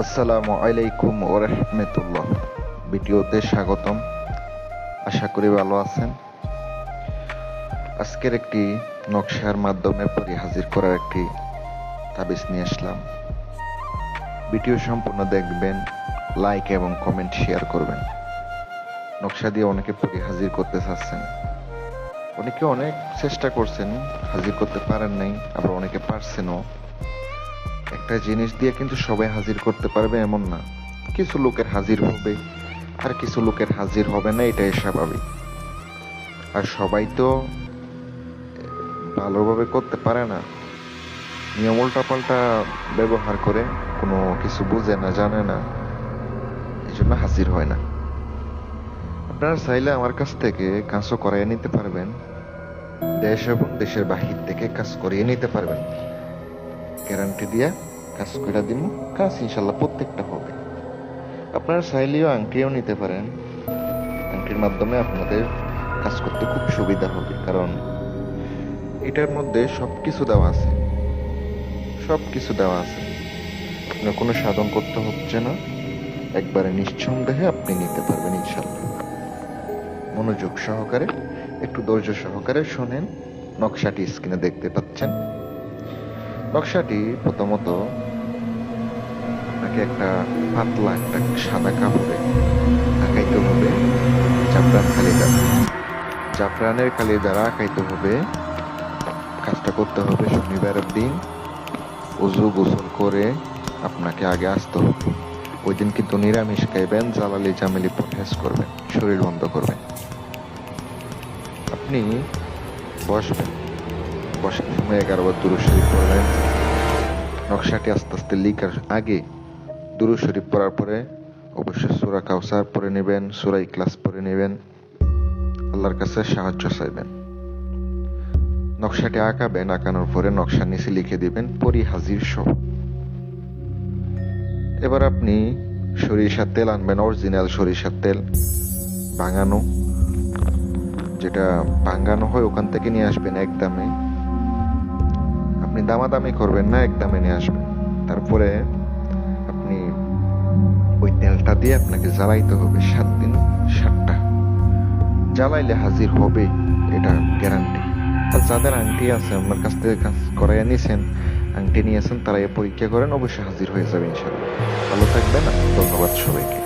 আসসালামু আলাইকুম ওয়া রাহমাতুল্লাহ। ভিডিওতে স্বাগতম। আশা করি ভালো আছেন। আজকের একটি নকশার মাধ্যমে পরি হাজির করার একটি তাবিজ নিয়ে আসলাম। ভিডিও সম্পূর্ণ দেখবেন, লাইক এবং কমেন্ট শেয়ার করবেন। নকশা দিয়ে অনেকে পরি হাজির করতে চাচ্ছেন, অনেকে অনেক চেষ্টা করছেন, হাজির করতে পারেন নাই, আবার অনেকে পারছেনও। একটা জিনিস দিয়ে কিন্তু সবাই হাজির করতে পারবে এমন না। কিছু লোকের হাজির হবে আর কিছু লোকের হাজির হবে না, এটাই স্বাভাবিক। আর সবাই তো ভালোভাবে করতে পারে না, নিয়ম উল্টাপাল্টা ব্যবহার করে, কোনো কিছু বুঝে না, জানে না, এই জন্য হাজির হয় না। আপনারা চাইলে আমার কাছ থেকে কাজও করাইয়ে নিতে পারবেন, দেশ এবং দেশের বাহির থেকে কাজ করিয়ে নিতে পারবেন। গ্যারান্টি দিয়ে কাজ করে দিব, কাজ ইনশাল্লাহ প্রত্যেকটা হবে। আপনারা চাইলেও আংটিও নিতে পারেন। আংটির মাধ্যমে আপনাদের কাজ করতে খুব সুবিধা হবে, কারণ এটার মধ্যে সবকিছু দেওয়া আছে, সবকিছু দেওয়া আছে। আপনার কোনো সাধন করতে হচ্ছে না, একবারে নিঃসন্দেহে আপনি নিতে পারবেন ইনশাল্লাহ। মনোযোগ সহকারে, একটু ধৈর্য সহকারে শোনেন। নকশাটি স্ক্রিনে দেখতে পাচ্ছেন। নকশাটি প্রথমত আপনাকে একটা পাতলা একটা সাদা কাপড়ে আঁকাইতে হবে জাফরান খালি দ্বারা। জাফরানের খালি দ্বারা আঁকাইতে হবে। কাজটা করতে হবে শনিবারের দিন। উজু গোসল করে আপনাকে আগে আসতে হবে। ওই দিন কিন্তু নিরামিষ খাইবেন, জালালি জামিলি পরহেজ করবেন, শরীর বন্ধ করবেন। আপনি বসবেন, বসার সময় 11 বার দুরূদ শরীফ পড়বেন। নকশাটি আস্তে আস্তে লিখার আগে দুরূদ শরীফ পড়ার পরে অবশ্যই সূরা কাউসার পড়ে নেবেন, সূরা ইখলাস পড়ে নেবেন, আল্লাহর কাছে সাহায্য চাইবেন। নকশাটি আঁকাবেন, আঁকানোর পরে নকশার নিচে লিখে দিবেন পরি হাজির সহ। এবার আপনি সরিষার তেল আনবেন, অরিজিনাল সরিষার তেল, ভাঙানো, যেটা ভাঙানো হয় ওখান থেকে নিয়ে আসবেন একদমে। আপনি দামাদামি করবেন না, একদমে নিয়ে আসবেন। তারপরে আপনি ওই তেলটা দিয়ে আপনাকে জ্বালাইতে হবে 7 দিন 7টা। জ্বালাইলে হাজির হবে, এটা গ্যারান্টি। আর যাদের আংটি আছে, আমার কাছ থেকে কাজ করাইয়া নিয়েছেন, আংটি নিয়েছেন, তারা এ পরীক্ষা করেন, অবশ্যই হাজির হয়ে যাবে ইনশাআল্লাহ। ভালো থাকবেন, ধন্যবাদ সবাইকে।